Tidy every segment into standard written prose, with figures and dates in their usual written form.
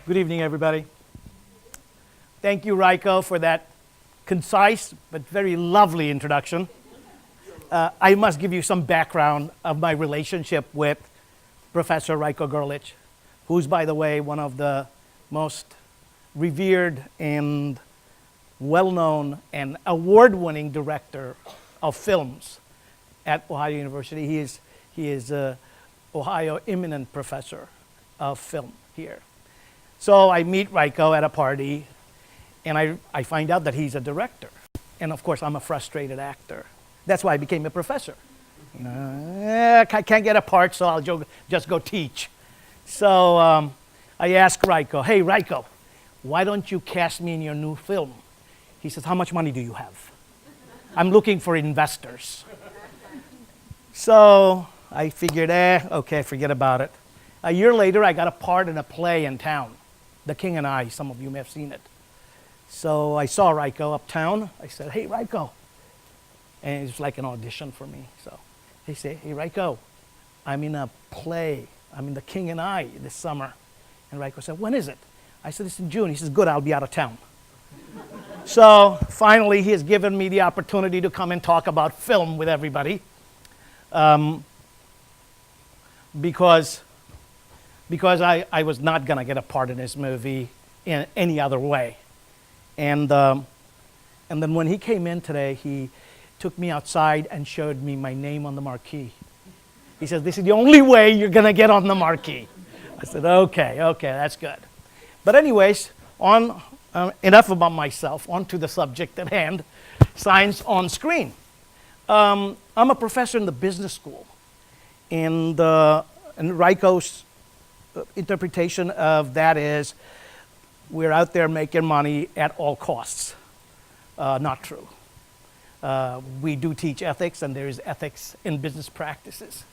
Good evening, everybody. Thank you, Raiko, for that concise but very lovely introduction. I must give you some background of my relationship with Professor Raiko Gerlich, who's, by the way, one of the most revered and well-known and award-winning director of films at Ohio University. He is Ohio eminent professor of film here. So I meet Raiko at a party, and I find out that he's a director. And of course, I'm a frustrated actor. That's why I became a professor. I can't get a part, so I'll just go teach. So I asked Raiko, hey, Raiko, why don't you cast me in your new film? He says, how much money do you have? I'm looking for investors. So I figured, okay, forget about it. A year later, I got a part in a play in town, The King and I. Some of you may have seen it. So I saw Raiko uptown. I said, hey, Raiko. And it was like an audition for me. So they say, hey, Raiko, I'm in a play. I'm in The King and I this summer. And Raiko said, when is it? I said, it's in June. He says, good, I'll be out of town. So finally, he has given me the opportunity to come and talk about film with everybody. Because I was not going to get a part in this movie in any other way. And then when he came in today, he took me outside and showed me my name on the marquee. He says, this is the only way you're going to get on the marquee. I said, okay, that's good. But anyways, enough about myself, on to the subject at hand, science on screen. I'm a professor in the business school. And Raiko's interpretation of that is we're out there making money at all costs. Not true. We do teach ethics, and there is ethics in business practices.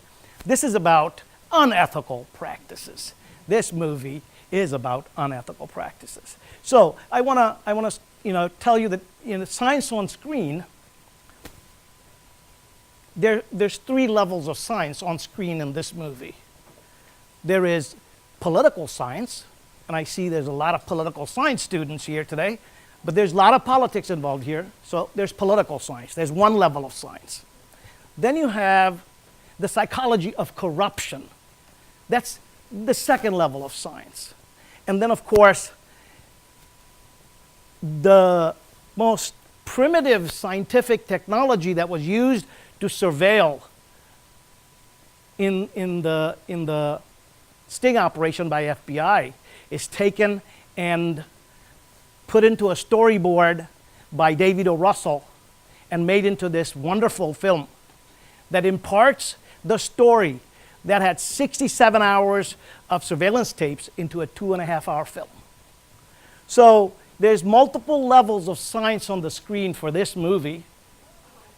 This is about unethical practices. This movie is about unethical practices. So I want to tell you that science on screen, there's three levels of science on screen in this movie. There is political science, and I see there's a lot of political science students here today, but there's a lot of politics involved here, so there's political science. There's one level of science. Then you have the psychology of corruption. That's the second level of science. And then, of course, the most primitive scientific technology that was used to surveil in the sting operation by FBI is taken and put into a storyboard by David O. Russell and made into this wonderful film that imparts the story that had 67 hours of surveillance tapes into a 2.5-hour film. So there's multiple levels of science on the screen for this movie,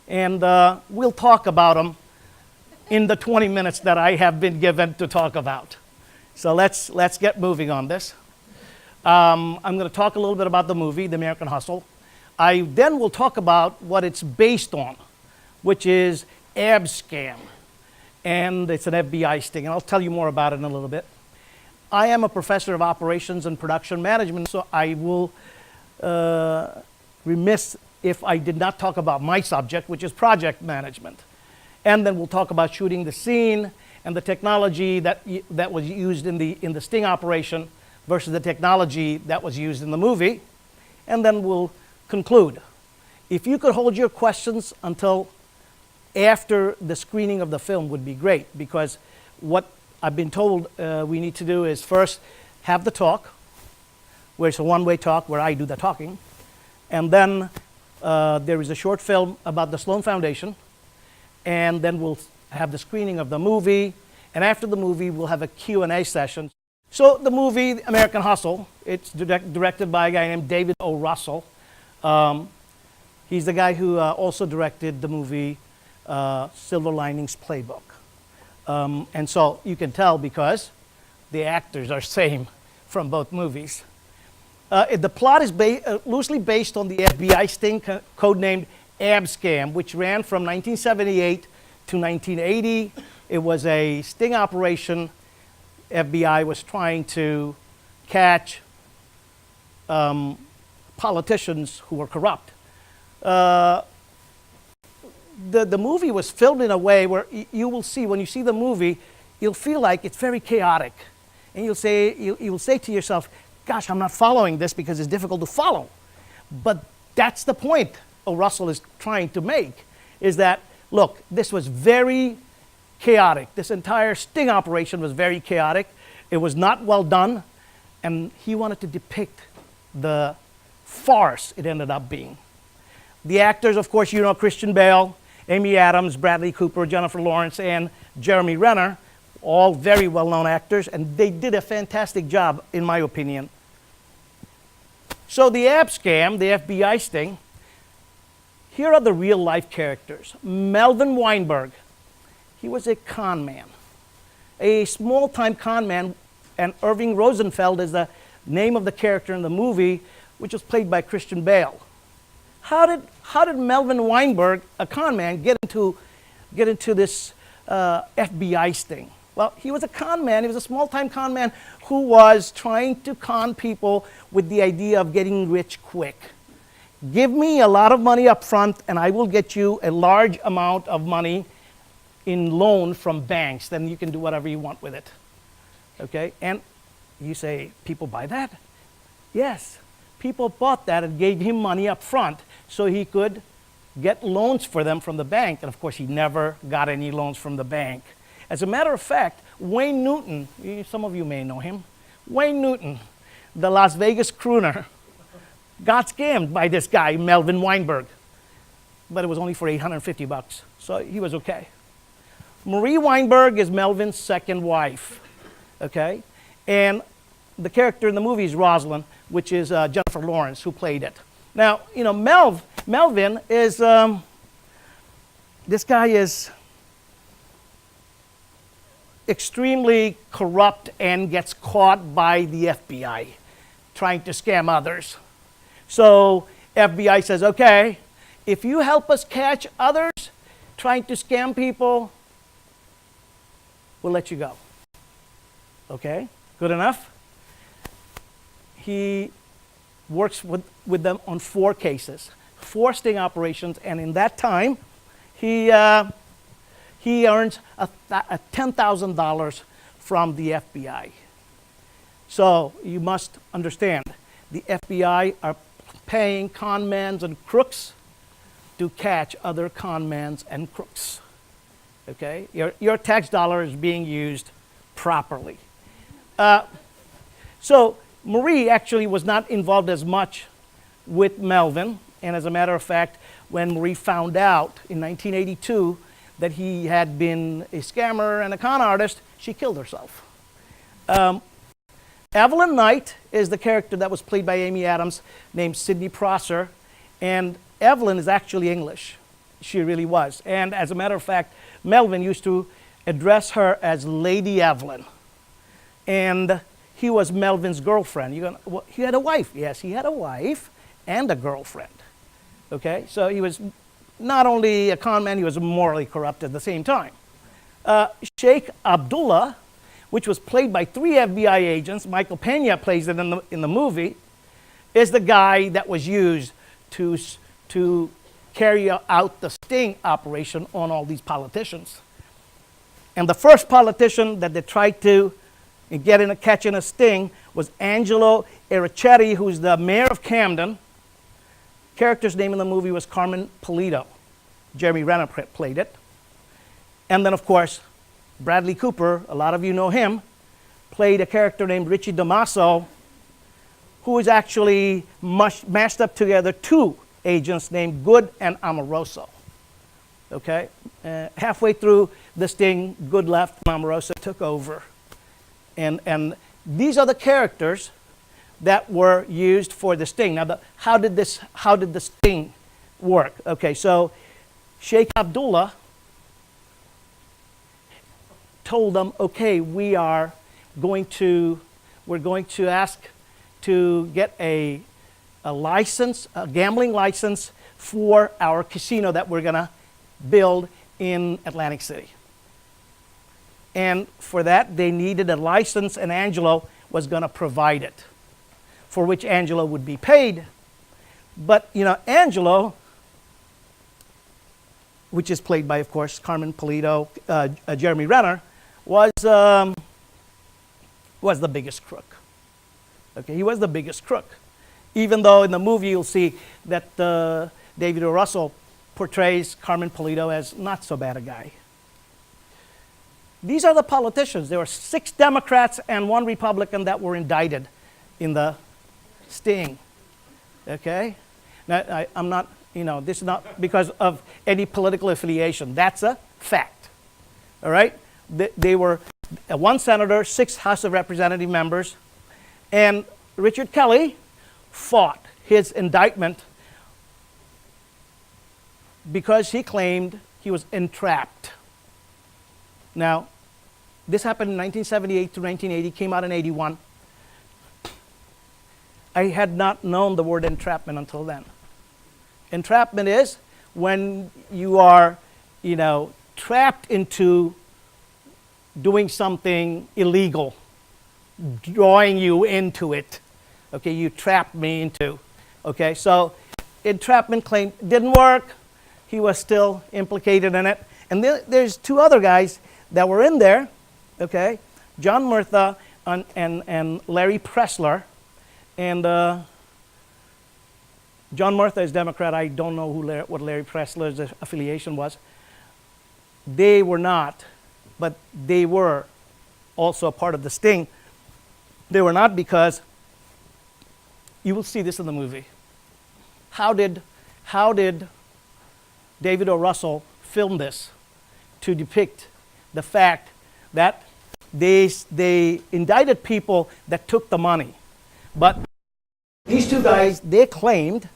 and we'll talk about them in the 20 minutes that I have been given to talk about. So let's get moving on this. I'm going to talk a little bit about the movie, The American Hustle. I then will talk about what it's based on, which is Abscam. And it's an FBI sting, and I'll tell you more about it in a little bit. I am a professor of operations and production management, so I will remiss if I did not talk about my subject, which is project management. And then we'll talk about shooting the scene and the technology that was used in the sting operation versus the technology that was used in the movie. And then we'll conclude. If you could hold your questions until after the screening of the film would be great, because what I've been told we need to do is first have the talk, where it's a one-way talk where I do the talking, and then there is a short film about the Sloan Foundation, and then we'll have the screening of the movie, and after the movie we'll have a Q&A session. So the movie, American Hustle, it's directed by a guy named David O. Russell. He's the guy who also directed the movie Silver Linings Playbook. And so you can tell because the actors are same from both movies. The plot is loosely based on the FBI sting codenamed Abscam, which ran from 1978 to 1980. It was a sting operation. FBI was trying to catch politicians who were corrupt. The movie was filmed in a way where you will see, when you see the movie, you'll feel like it's very chaotic. And you'll say to yourself, gosh, I'm not following this because it's difficult to follow. But that's the point Russell is trying to make, is that, look, this was very chaotic. This entire sting operation was very chaotic. It was not well done. And he wanted to depict the farce it ended up being. The actors, of course, you know, Christian Bale, Amy Adams, Bradley Cooper, Jennifer Lawrence, and Jeremy Renner, all very well-known actors, and they did a fantastic job, in my opinion. So the Abscam, the FBI sting, here are the real-life characters. Melvin Weinberg, he was a con man, a small-time con man, and Irving Rosenfeld is the name of the character in the movie, which was played by Christian Bale. How did Melvin Weinberg, a con man, get into this FBI sting? Well, he was a con man. He was a small-time con man who was trying to con people with the idea of getting rich quick. Give me a lot of money up front, and I will get you a large amount of money in loan from banks. Then you can do whatever you want with it. Okay? And you say, people buy that? Yes. People bought that and gave him money up front so he could get loans for them from the bank. And of course, he never got any loans from the bank. As a matter of fact, Wayne Newton, some of you may know him, Wayne Newton, the Las Vegas crooner, got scammed by this guy, Melvin Weinberg. But it was only for $850, so he was okay. Marie Weinberg is Melvin's second wife, okay? And the character in the movie is Rosalind, which is Jennifer Lawrence, who played it. Now, you know, Melvin is, this guy is extremely corrupt and gets caught by the FBI trying to scam others. So FBI says, okay, if you help us catch others trying to scam people, we'll let you go. Okay, good enough? He works with them on 4 cases, 4 sting operations, and in that time, he earns $10,000 from the FBI. So you must understand, the FBI are paying con-mans and crooks to catch other con-mans and crooks. Okay, your tax dollar is being used properly. So Marie actually was not involved as much with Melvin, and as a matter of fact, when Marie found out in 1982 that he had been a scammer and a con artist, she killed herself. Evelyn Knight is the character that was played by Amy Adams, named Sidney Prosser, and Evelyn is actually English. She really was. And as a matter of fact, Melvin used to address her as Lady Evelyn. And he was Melvin's girlfriend. He had a wife. Yes, he had a wife and a girlfriend. Okay, so he was not only a con man, he was morally corrupt at the same time. Sheikh Abdullah, which was played by 3 FBI agents, Michael Pena plays it in the movie, is the guy that was used to carry out the sting operation on all these politicians. And the first politician that they tried to catch in a sting was Angelo Ericetti, who's the mayor of Camden. Character's name in the movie was Carmen Polito. Jeremy Renner played it. And then, of course, Bradley Cooper, a lot of you know him, played a character named Richie Damaso, who is actually mashed up together 2 agents named Good and Amoroso. Okay? Halfway through the sting, Good left, and Amoroso took over. And these are the characters that were used for the sting. Now, how did the sting work? Okay, so Sheikh Abdullah told them, okay, we're going to ask to get a license, a gambling license for our casino that we're going to build in Atlantic City. And for that, they needed a license, and Angelo was going to provide it. for which Angelo would be paid. But, you know, Angelo, which is played by, of course, Carmen Polito, Jeremy Renner, was the biggest crook. Okay, he was the biggest crook. Even though in the movie you'll see that David O. Russell portrays Carmen Polito as not so bad a guy. These are the politicians. There were 6 Democrats and 1 Republican that were indicted in the sting. Okay? Now, I'm not, you know, this is not because of any political affiliation. That's a fact. All right? They were 1 senator, 6 House of Representative members, and Richard Kelly fought his indictment because he claimed he was entrapped. Now, this happened in 1978 to 1980, came out in 81. I had not known the word entrapment until then. Entrapment is when you are, you know, trapped into doing something illegal, drawing you into it. Okay, you trapped me into. Okay, so entrapment claim didn't work. He was still implicated in it. And there's 2 other guys that were in there, okay? John Murtha and Larry Pressler. And John Murtha is Democrat. I don't know what Larry Pressler's affiliation was. They were not, but they were also a part of the sting. They were not because, you will see this in the movie. How did David O. Russell film this to depict the fact that they indicted people that took the money? But these 2 guys, they claimed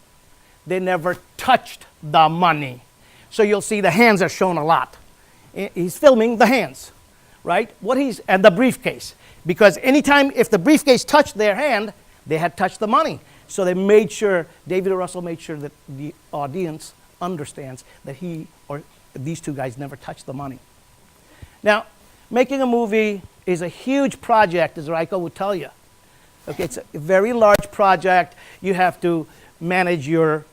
they never touched the money. So you'll see the hands are shown a lot. He's filming the hands, right? And the briefcase. Because anytime if the briefcase touched their hand, they had touched the money. So they made sure, David O. Russell made sure that the audience understands that he or these 2 guys never touched the money. Now, making a movie is a huge project, as Raiko would tell you. Okay, it's a very large project. You have to manage your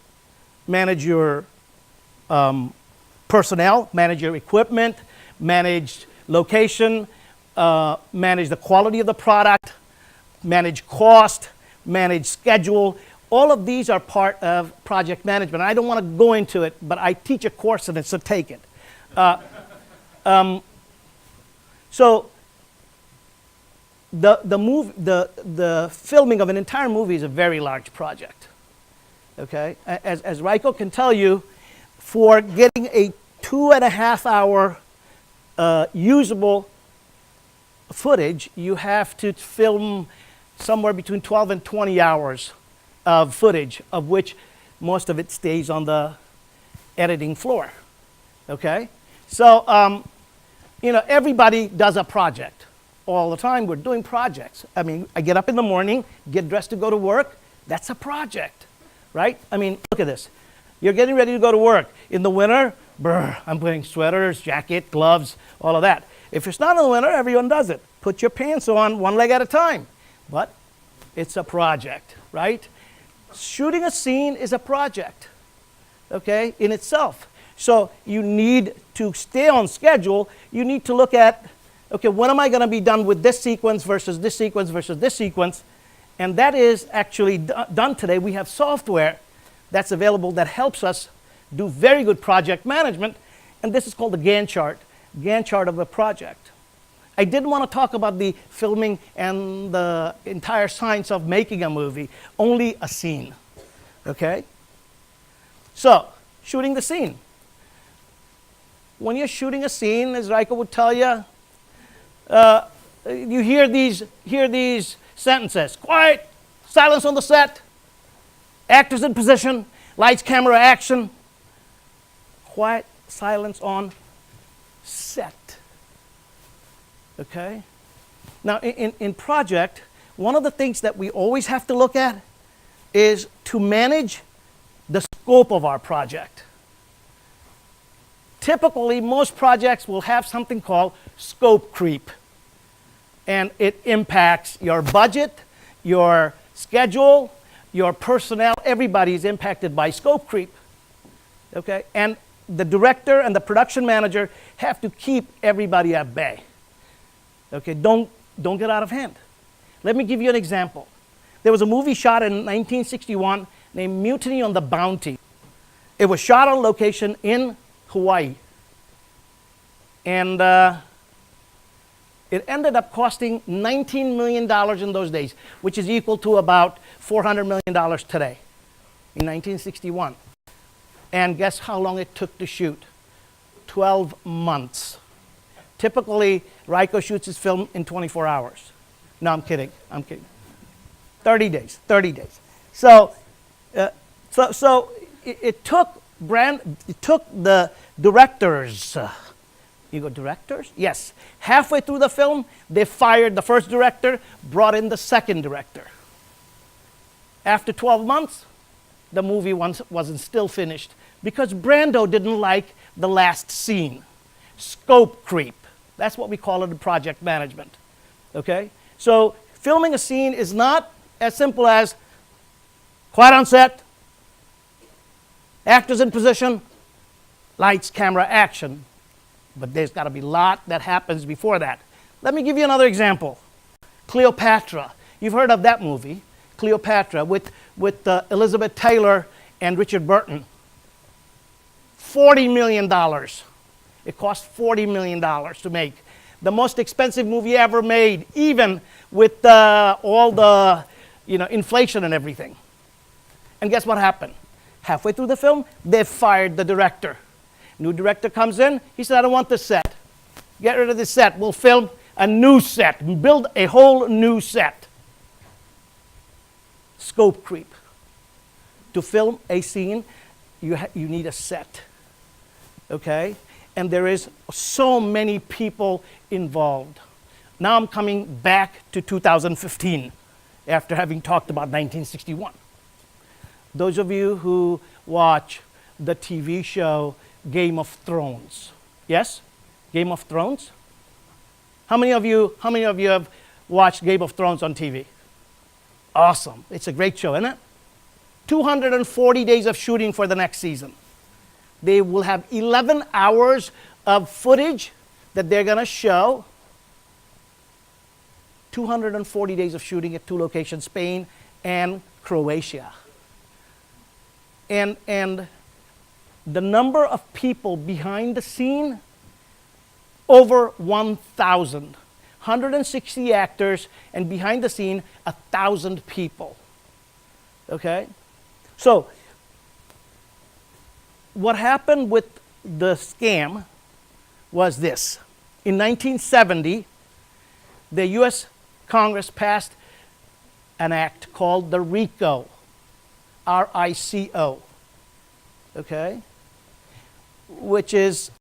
personnel, manage your equipment, manage location, manage the quality of the product, manage cost, manage schedule. All of these are part of project management. I don't want to go into it, but I teach a course in it, so take it. So the filming of an entire movie is a very large project. Okay, as Raiko can tell you, for getting a 2.5-hour usable footage, you have to film somewhere between 12 and 20 hours of footage, of which most of it stays on the editing floor. Okay, so you know, everybody does a project all the time. We're doing projects. I mean, I get up in the morning, get dressed to go to work. That's a project, right? I mean, look at this. You're getting ready to go to work. In the winter, I'm putting sweaters, jacket, gloves, all of that. If it's not in the winter, everyone does it. Put your pants on 1 leg at a time. But it's a project, right? Shooting a scene is a project, okay, in itself. So you need to stay on schedule. You need to look at, okay, when am I going to be done with this sequence versus this sequence versus this sequence? And that is actually done today. We have software that's available that helps us do very good project management. And this is called the Gantt chart of a project. I didn't want to talk about the filming and the entire science of making a movie, only a scene, okay? So, shooting the scene. When you're shooting a scene, as Raiko would tell you, you hear these sentences. Quiet, silence on the set, actors in position, lights, camera, action. Quiet, silence on set. Okay? Now, in project, one of the things that we always have to look at is to manage the scope of our project. Typically, most projects will have something called scope creep. And it impacts your budget, your schedule, your personnel, everybody is impacted by scope creep. Okay? And the director and the production manager have to keep everybody at bay. Okay? Don't get out of hand. Let me give you an example. There was a movie shot in 1961 named Mutiny on the Bounty. It was shot on location in Hawaii. And it ended up costing $19 million in those days, which is equal to about $400 million today, in 1961. And guess how long it took to shoot? 12 months. Typically, Ryko shoots his film in 24 hours. No, I'm kidding. 30 days. So it took the directors. You go, directors? Yes. Halfway through the film, they fired the first director, brought in the second director. After 12 months, the movie wasn't still finished because Brando didn't like the last scene. Scope creep. That's what we call it in project management. Okay? So filming a scene is not as simple as quiet on set, actors in position, lights, camera, action. But there's got to be a lot that happens before that. Let me give you another example. Cleopatra. You've heard of that movie, Cleopatra, with Elizabeth Taylor and Richard Burton. $40 million. It cost $40 million to make. The most expensive movie ever made, even with all the inflation and everything. And guess what happened? Halfway through the film, they fired the director. New director comes in, he said, I don't want this set. Get rid of this set. We'll film a new set, build a whole new set. Scope creep. To film a scene, you need a set. Okay? And there is so many people involved. Now I'm coming back to 2015 after having talked about 1961. Those of you who watch the TV show Game of Thrones. Yes? Game of Thrones? How many of you have watched Game of Thrones on TV? Awesome. It's a great show, isn't it? 240 days of shooting for the next season. They will have 11 hours of footage that they're going to show. 240 days of shooting at 2 locations, Spain and Croatia. And the number of people behind the scene, over 1,000. 160 actors, and behind the scene, 1,000 people. Okay? So, what happened with the scam was this. In 1970, the US Congress passed an act called the RICO. R-I-C-O. Okay? Which is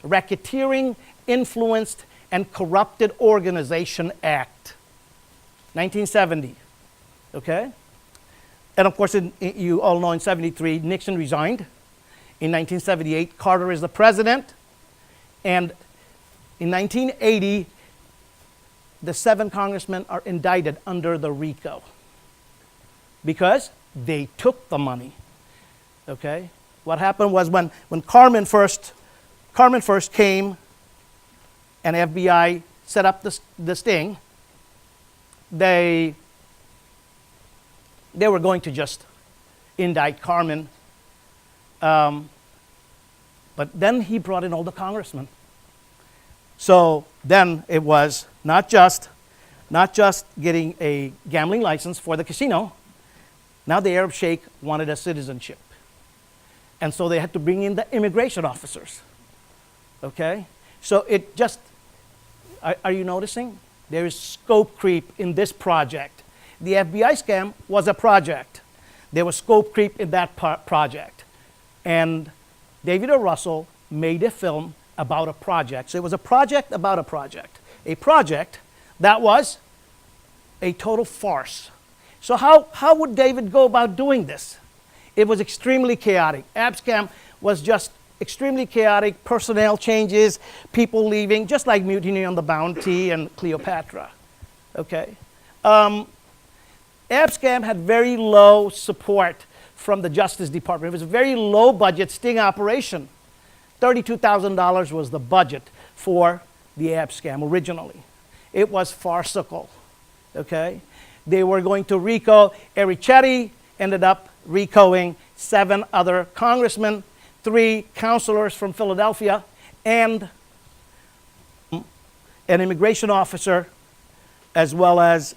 Racketeering, Influenced, and Corrupted Organization Act. 1970. Okay? And of course, you all know in 73, Nixon resigned. In 1978, Carter is the president. And in 1980, the 7 congressmen are indicted under the RICO because they took the money. Okay? What happened was when Carmen first came and FBI set up the sting, they were going to just indict Carmen. But then he brought in all the congressmen. So then it was not just getting a gambling license for the casino. Now the Arab Sheikh wanted a citizenship. And so they had to bring in the immigration officers. Okay? So it just, are you noticing? There is scope creep in this project. The FBI scam was a project. There was scope creep in that project. And David O. Russell made a film about a project. So it was a project about a project. A project that was a total farce. So how would David go about doing this? It was extremely chaotic. Abscam was just extremely chaotic, personnel changes, people leaving, just like Mutiny on the Bounty and Cleopatra. Okay? Abscam had very low support from the Justice Department. It was a very low budget sting operation. $32,000 was the budget for the Abscam originally. It was farcical, okay? They were going to RICO. Ericetti ended up RICOing 7 other congressmen, 3 counselors from Philadelphia, and an immigration officer, as well as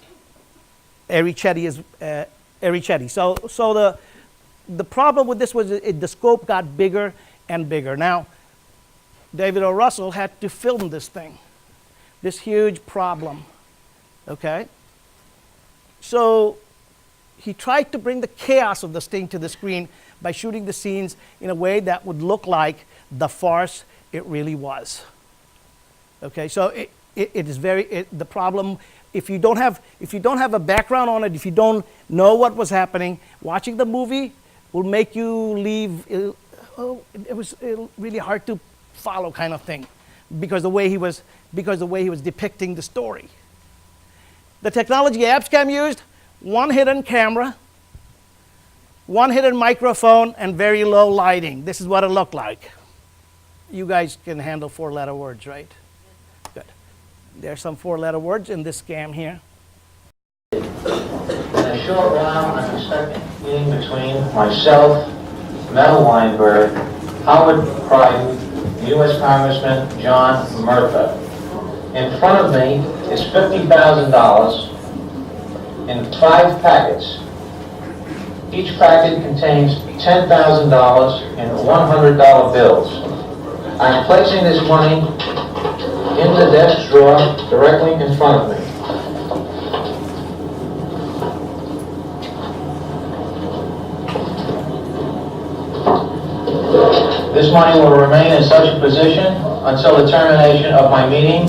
Ericetti. So the problem with this was the scope got bigger and bigger. Now, David O. Russell had to film this thing, this huge problem, okay? So he tried to bring the chaos of the sting to the screen by shooting the scenes in a way that would look like the farce it really was. Okay, so the problem, if you don't have a background on it, if you don't know what was happening, watching the movie will make you leave. It was really hard to follow, kind of thing, because the way he was depicting the story. The technology Abscam used: one hidden camera, one hidden microphone, and very low lighting. This is what it looked like. You guys can handle 4-letter words, right? Good. There's some 4-letter words in this scam here. In a short while, I'm expecting a meeting between myself, Mel Weinberg, Howard Crichton, U.S. Congressman John Murtha. In front of me is $50,000 in 5 packets. Each packet contains $10,000 in $100 bills. I'm placing this money in the desk drawer directly in front of me. This money will remain in such a position until the termination of my meeting,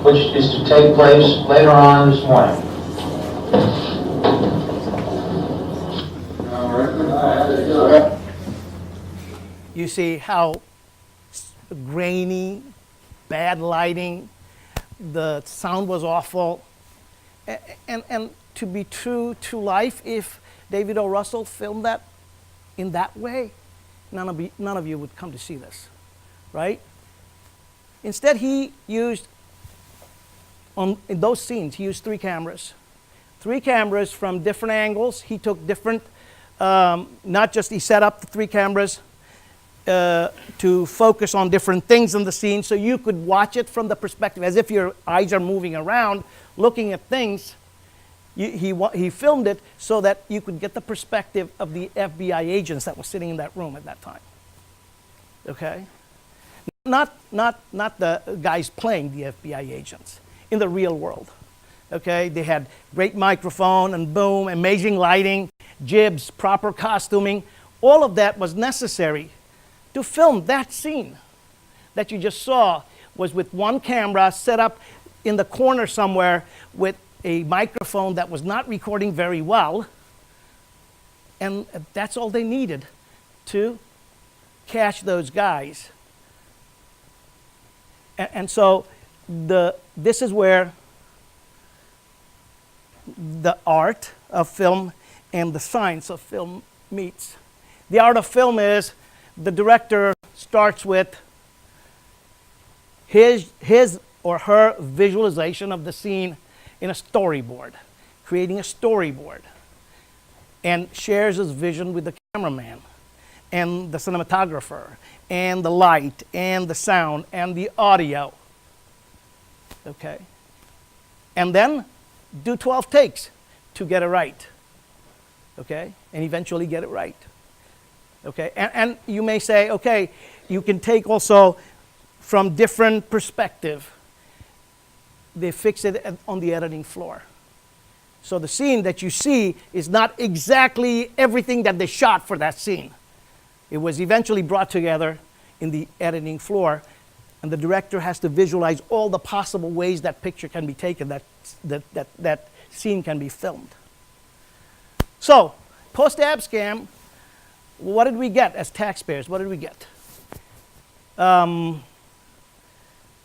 which is to take place later on this morning. You see how grainy, bad lighting, the sound was awful. And to be true to life, if David O. Russell filmed that in that way, none of you would come to see this, right? Instead, he used, in those scenes, he used 3 cameras. 3 cameras from different angles. He took different, he set up the 3 cameras to focus on different things in the scene, so you could watch it from the perspective, as if your eyes are moving around, looking at things. He filmed it so that you could get the perspective of the FBI agents that were sitting in that room at that time. Okay? Not the guys playing the FBI agents in the real world. Okay? They had great microphone and boom, amazing lighting, jibs, proper costuming. All of that was necessary to film that scene that you just saw. Was with one camera set up in the corner somewhere with a microphone that was not recording very well, and that's all they needed to catch those guys. And so this is where the art of film and the science of film meets. The art of film is the director starts with his or her visualization of the scene in a storyboard, creating a storyboard, and shares his vision with the cameraman and the cinematographer and the light and the sound and the audio. Okay? And then do 12 takes to get it right. Okay? And eventually get it right. Okay? And you may say, okay, you can take also from different perspective. They fix it on the editing floor. So the scene that you see is not exactly everything that they shot for that scene. It was eventually brought together in the editing floor, and the director has to visualize all the possible ways that picture can be taken, that scene can be filmed. So, post-Abscam, what did we get as taxpayers? What did we get?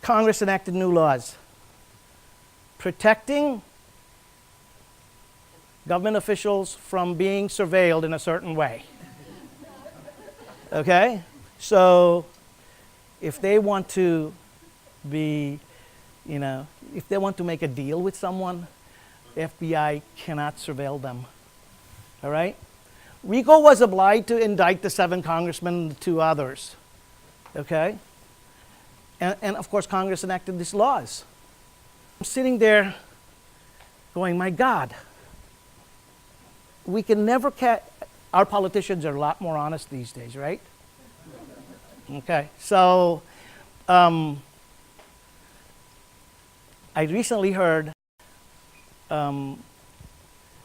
Congress enacted new laws protecting government officials from being surveilled in a certain way. Okay? So if they want to be, if they want to make a deal with someone, the FBI cannot surveil them. All right? RICO was obliged to indict the 7 congressmen and the 2 others. Okay? And of course, Congress enacted these laws. I'm sitting there going, my God, we can never our politicians are a lot more honest these days, right? Okay, so I recently heard a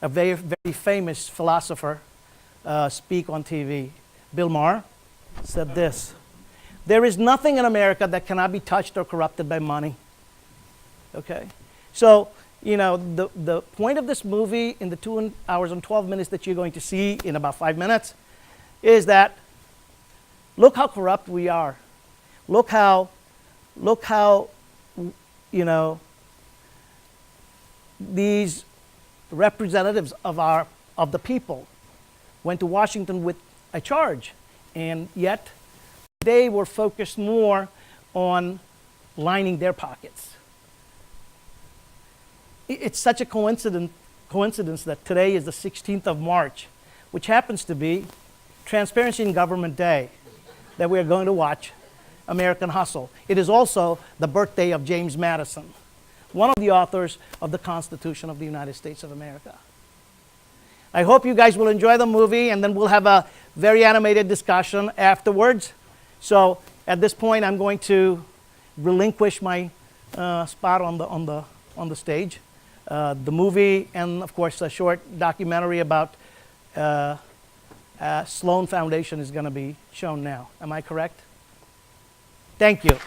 very, very famous philosopher speak on TV. Bill Maher said this: there is nothing in America that cannot be touched or corrupted by money. Okay, so the point of this movie, in the 2 hours and 12 minutes that you're going to see in about 5 minutes, is that look how corrupt we are. Look how these representatives of the people went to Washington with a charge, and yet they were focused more on lining their pockets. It's such a coincidence that today is the 16th of March, which happens to be Transparency in Government Day, that we are going to watch American Hustle. It is also the birthday of James Madison, one of the authors of the Constitution of the United States of America. I hope you guys will enjoy the movie, and then we'll have a very animated discussion afterwards. So at this point, I'm going to relinquish my spot on the stage. The movie, and of course a short documentary about Sloan Foundation is going to be shown now. Am I correct? Thank you.